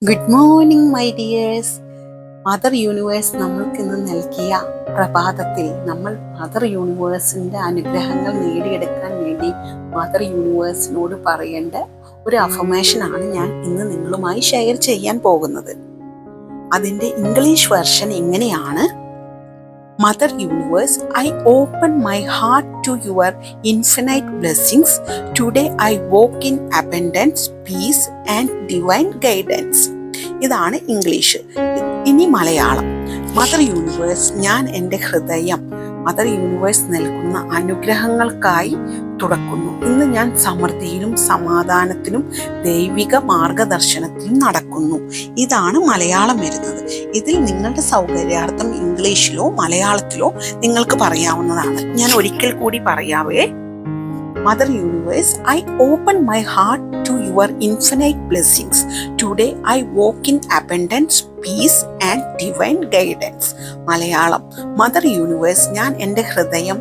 Good morning my dears. Mother universe നമ്മൾക്ക് ഇന്ന് നൽകിയ പ്രഭാതത്തിൽ നമ്മൾ മദർ യൂണിവേഴ്സിൻ്റെ അനുഗ്രഹങ്ങൾ നേടിയെടുക്കാൻ വേണ്ടി മദർ യൂണിവേഴ്സിനോട് പറയേണ്ട ഒരു അഫർമേഷനാണ് ഞാൻ ഇന്ന് നിങ്ങളുമായി ഷെയർ ചെയ്യാൻ പോകുന്നത്. അതിൻ്റെ ഇംഗ്ലീഷ് വെർഷൻ ഇങ്ങനെയാണ്: Mother Universe, I open my heart to your infinite blessings. Today I walk in abundance, peace and divine guidance. ഇതാണ് ഇംഗ്ലീഷ്. ഇനി മലയാളം. മദർ യൂണിവേഴ്സ്, ഞാൻ എൻ്റെ ഹൃദയം മദർ യൂണിവേഴ്സ് നൽകുന്ന അനുഗ്രഹങ്ങൾക്കായി തുറക്കുന്നു. ഇന്ന് ഞാൻ സമൃദ്ധിയിലും സമാധാനത്തിലും ദൈവിക മാർഗദർശനത്തിലും നടക്കുന്നു. ഇതാണ് മലയാളം വരുന്നത്. ഇതിൽ നിങ്ങളുടെ സൗകര്യാർത്ഥം ഇംഗ്ലീഷിലോ മലയാളത്തിലോ നിങ്ങൾക്ക് പറയാവുന്നതാണ്. ഞാൻ ഒരിക്കൽ കൂടി പറയാവേ. Mother Universe, I open my heart to your infinite blessings. Today I walk in abundance, peace and divine guidance. Malayalam. Mother universe, ഞാൻ എൻ്റെ ഹൃദയം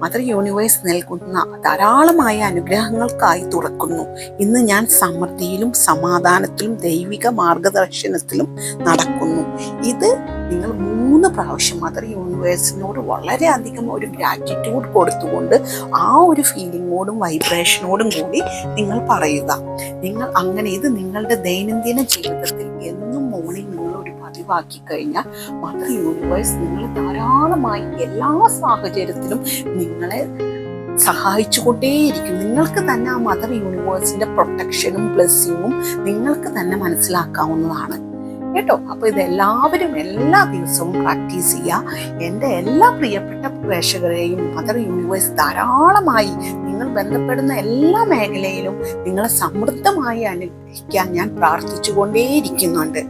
മദർ യൂണിവേഴ്സ് നൽകുന്ന ധാരാളമായ അനുഗ്രഹങ്ങൾക്കായി തുറക്കുന്നു. ഇന്ന് ഞാൻ സമൃദ്ധിയിലും സമാധാനത്തിലും ദൈവിക മാർഗദർശനത്തിലും നടക്കുന്നു. ഇത് നിങ്ങൾ 3 പ്രാവശ്യം മദർ യൂണിവേഴ്സിനോട് വളരെയധികം ഒരു ഗ്രാറ്റിറ്റ്യൂഡ് കൊടുത്തുകൊണ്ട് ആ ഒരു ഫീലിങ്ങോടും വൈബ്രേഷനോടും കൂടി നിങ്ങൾ പറയുക. നിങ്ങൾ അങ്ങനെ ഇത് നിങ്ങളുടെ ദൈനംദിന ജീവിതത്തിൽ എന്നും മോർണിംഗ് നിങ്ങൾ ഒരു പതിവാക്കി കഴിഞ്ഞാൽ മദർ യൂണിവേഴ്സ് നിങ്ങൾ ധാരാളമായി എല്ലാ സാഹചര്യത്തിലും നിങ്ങളെ സഹായിച്ചുകൊണ്ടേയിരിക്കും. നിങ്ങൾക്ക് തന്നെ ആ മദർ യൂണിവേഴ്സിന്റെ പ്രൊട്ടക്ഷനും ബ്ലെസ്സിങ്ങും നിങ്ങൾക്ക് തന്നെ മനസ്സിലാക്കാവുന്നതാണ് കേട്ടോ. അപ്പൊ ഇതെല്ലാവരും എല്ലാ ദിവസവും പ്രാക്ടീസ് ചെയ്യുക. എൻ്റെ എല്ലാ പ്രിയപ്പെട്ട പ്രേക്ഷകരെയും മദർ യൂണിവേഴ്സ് ധാരാളമായി നിങ്ങൾ ബന്ധപ്പെടുന്ന എല്ലാ മേഖലയിലും നിങ്ങളെ സമൃദ്ധമായി അനുഗ്രഹിക്കാൻ ഞാൻ പ്രാർത്ഥിച്ചുകൊണ്ടേയിരിക്കുന്നുണ്ട്.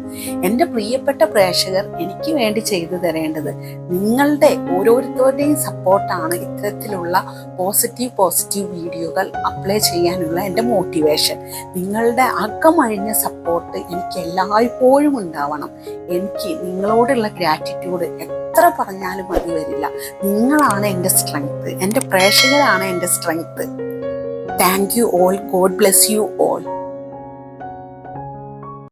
എൻ്റെ പ്രിയപ്പെട്ട പ്രേക്ഷകർ എനിക്ക് വേണ്ടി ചെയ്തു തരേണ്ടത് നിങ്ങളുടെ ഓരോരുത്തരുടെയും സപ്പോർട്ടാണ് ഇത്തരത്തിലുള്ള പോസിറ്റീവ് വീഡിയോകൾ അപ്ലൈ ചെയ്യാനുള്ള എൻ്റെ മോട്ടിവേഷൻ. നിങ്ങളുടെ അകമഴിഞ്ഞ സപ്പോർട്ട് എനിക്ക് എല്ലായ്പ്പോഴും ഉണ്ടാവണം. എനിക്ക് നിങ്ങളോടുള്ള ഗ്രാറ്റിറ്റ്യൂഡ് എത്ര പറഞ്ഞാലും മതി വരില്ല. നിങ്ങളാണ് എൻ്റെ സ്ട്രെങ്ത്, എൻ്റെ പ്രേക്ഷകരാണ് എൻ്റെ strength. Thank you all. God bless you all.